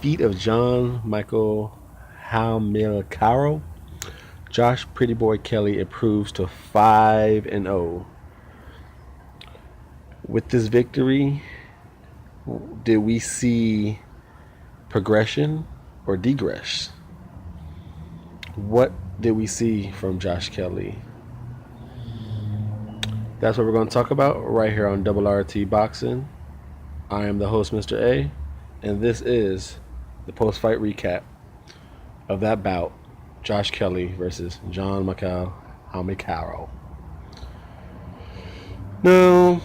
defeat of John Michael Hamilcaro, Josh Pretty Boy Kelly improves to 5-0. With this victory, did we see progression or degress? What did we see from Josh Kelly? That's what we're going to talk about right here on Double RT Boxing. I am the host, Mr. A, and this is the post-fight recap of that bout, Josh Kelly versus John Michael Hamilcaro. Now,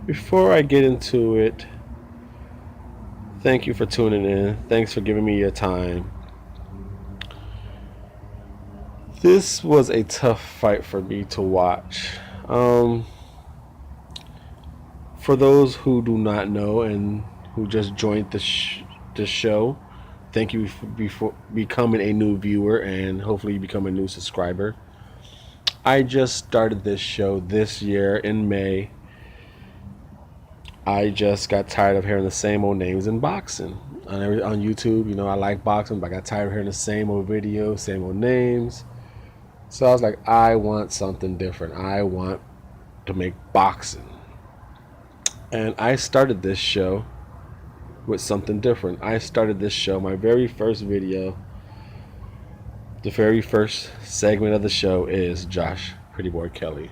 before I get into it, thank you for tuning in. Thanks for giving me your time. This was a tough fight for me to watch. For those who do not know and who just joined the show, thank you for becoming a new viewer and hopefully you become a new subscriber. I just started this show this year in May. I just got tired of hearing the same old names in boxing. On YouTube, I like boxing, but I got tired of hearing the same old videos, same old names. So I was like, I want something different. I want to make boxing. And I started this show with something different. I started this show, my very first video, the very first segment of the show is Josh Pretty Boy Kelly.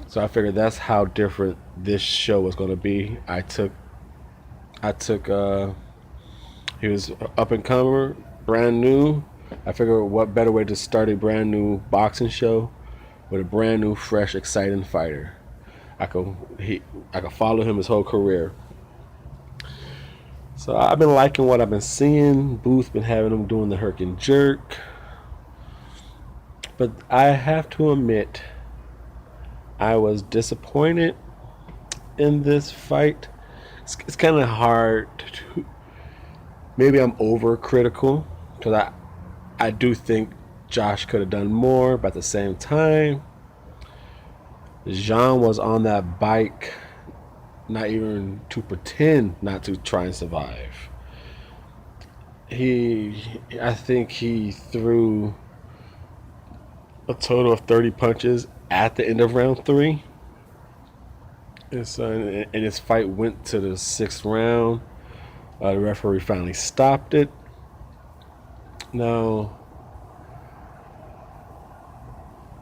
So I figured that's how different this show was going to be. I took he was up and comer, brand new. I figured what better way to start a brand new boxing show with a brand new, fresh, exciting fighter. I could follow him his whole career. So I've been liking what I've been seeing. Booth been having him doing the herk and jerk. But I have to admit, I was disappointed in this fight. It's kind of hard to. Maybe I'm overcritical because I do think Josh could have done more, but at the same time, Jean was on that bike, not even to pretend not to try and survive. I think he threw a total of 30 punches at the end of round 3. And his fight went to the 6th round. The referee finally stopped it. Now,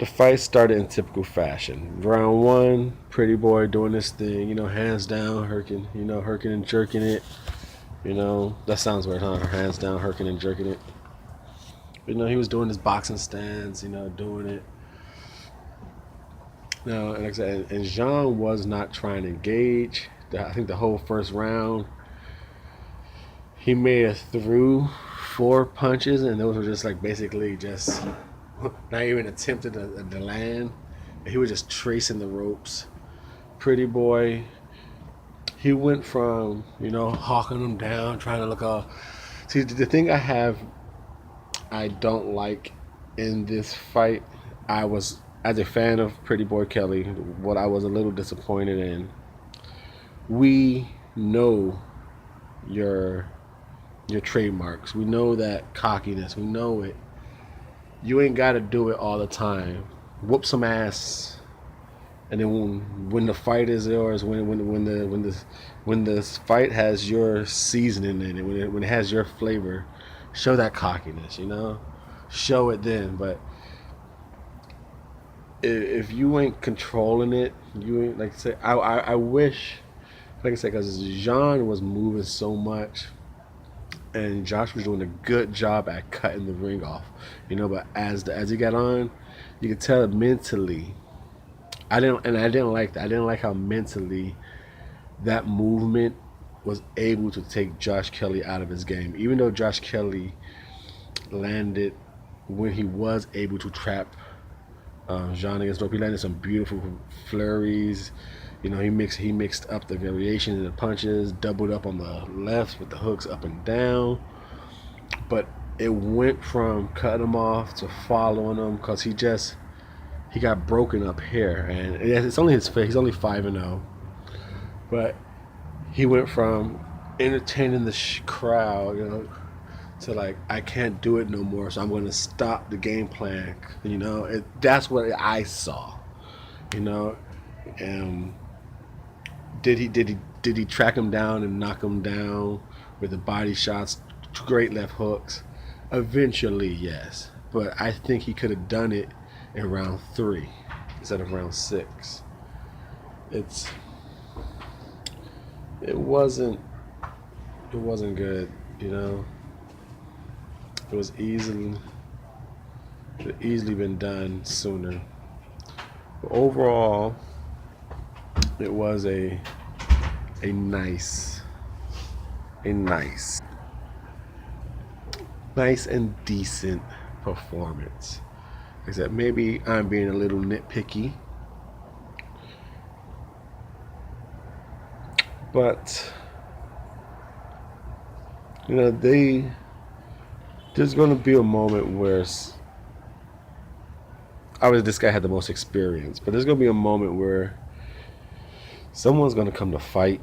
the fight started in typical fashion. Round 1, Pretty Boy doing this thing, hands down, herking, herking and jerking it. That sounds weird, huh? Hands down, herking and jerking it. But, he was doing his boxing stance, doing it. Now, and like I said, and Jean was not trying to engage. I think the whole first round, he may have threw 4 punches, and those were just like basically just not even attempted to land. He was just tracing the ropes. Pretty Boy, he went from hawking them down, trying to look all. See, the thing I don't like in this fight, as a fan of Pretty Boy Kelly, what I was a little disappointed in. We know your trademarks. We know that cockiness. We know it. You ain't got to do it all the time. Whoop some ass, and then when the fight is yours, when the fight has your seasoning in it, when it has your flavor, show that cockiness. Show it then. But if you ain't controlling it, you ain't like say. I wish, like I said, because Jean was moving so much. And Josh was doing a good job at cutting the ring off, But as he got on, you could tell mentally. I didn't like that. I didn't like how mentally that movement was able to take Josh Kelly out of his game. Even though Josh Kelly landed when he was able to trap Jean against rope, he landed some beautiful flurries. He mixed up the variation of the punches, doubled up on the left with the hooks up and down. But it went from cutting him off to following him because he got broken up here. And it's only his face. He's only 5-0. But he went from entertaining the crowd, to like, I can't do it no more, so I'm going to stop the game plan. That's what I saw. You know, um, did he track him down and knock him down with the body shots, great left hooks? Eventually, yes, but I think he could have done it in round 3 instead of round 6. It's it wasn't it wasn't good. You know, it was easily been done sooner. But overall, it was a nice a nice nice and decent performance. Except maybe I'm being a little nitpicky, but there's going to be a moment where obviously this guy had the most experience, but there's going to be a moment where someone's going to come to fight,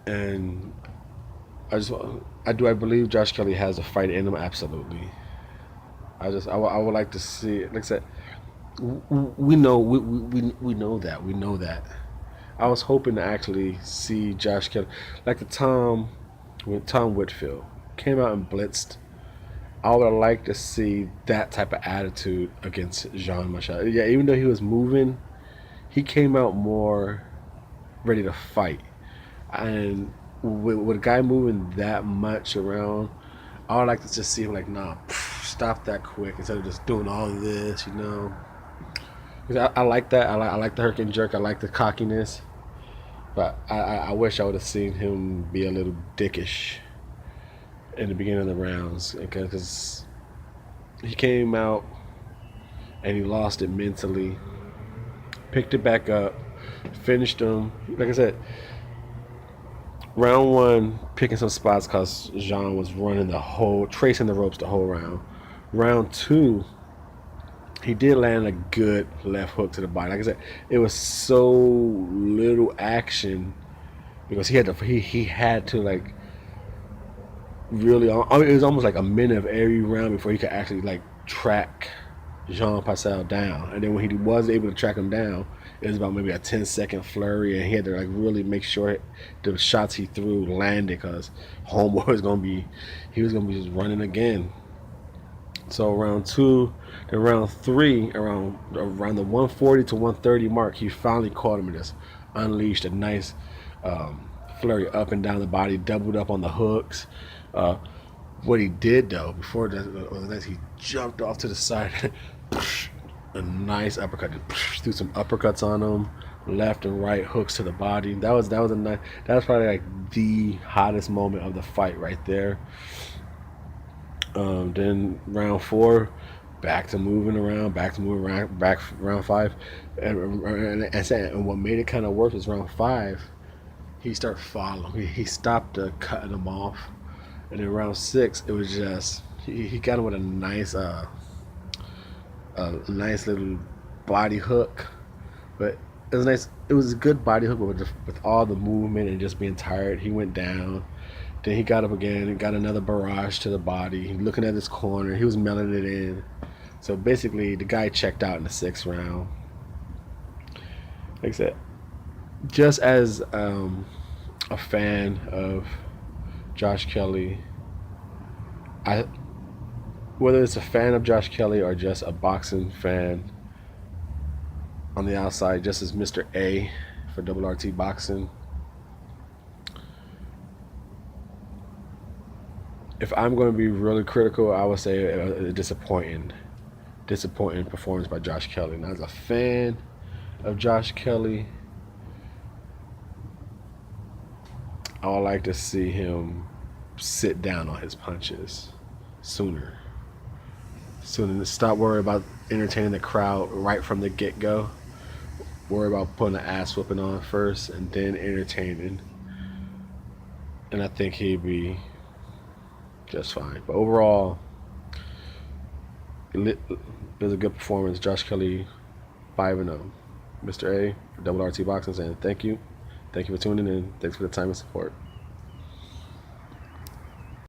and I believe Josh Kelly has a fight in him. Absolutely. I would like to see it. Like I said, we know that. I was hoping to actually see Josh Kelly like when Tom Whitfield came out and blitzed. I would like to see that type of attitude against Jean Michel. Yeah, even though he was moving, he came out more ready to fight. And with a guy moving that much around, I would like to just see him like, nah, stop that quick instead of just doing all of this, 'Cause I like that. I like the herk and jerk. I like the cockiness. But I wish I would have seen him be a little dickish in the beginning of the rounds, because he came out and he lost it mentally, picked it back up, finished him. Like I said, round 1, picking some spots because Jean was tracing the ropes the whole round. Round 2, he did land a good left hook to the body. Like I said, it was so little action because he had to like really. I mean, it was almost like a minute of every round before he could actually like track Jean Pascal down. And then when he was able to track him down, it was about maybe a 10-second flurry, and he had to like really make sure the shots he threw landed because Homeboy was gonna be just running again. So round 2, then round 3, around the 140 to 130 mark, he finally caught him and just unleashed a nice flurry up and down the body, doubled up on the hooks. Uh, what he did though before that, he jumped off to the side, a nice uppercut, threw some uppercuts on him, left and right hooks to the body. That was a nice. That was probably like the hottest moment of the fight right there. Then round 4, back to moving around, back round 5, and what made it kind of worse was round 5. He started following. He stopped cutting him off, and then round 6, it was just he got him with a nice little body hook, but it was nice. It was a good body hook, but with all the movement and just being tired, he went down. Then he got up again and got another barrage to the body. Looking at his corner, he was mailing it in. So basically, the guy checked out in the 6th round. Like I said, just as a fan of Josh Kelly, whether it's a fan of Josh Kelly or just a boxing fan on the outside, just as Mr.A for RRT Boxing, if I'm going to be really critical, I would say a disappointing performance by Josh Kelly. And as a fan of Josh Kelly, I would like to see him sit down on his punches sooner. Stop worrying about entertaining the crowd right from the get-go. Worry about putting an ass whooping on first and then entertaining. And I think he'd be just fine. But overall, it was a good performance. Josh Kelly, 5-0. Mr.A for RRT Boxing saying thank you. Thank you for tuning in. Thanks for the time and support.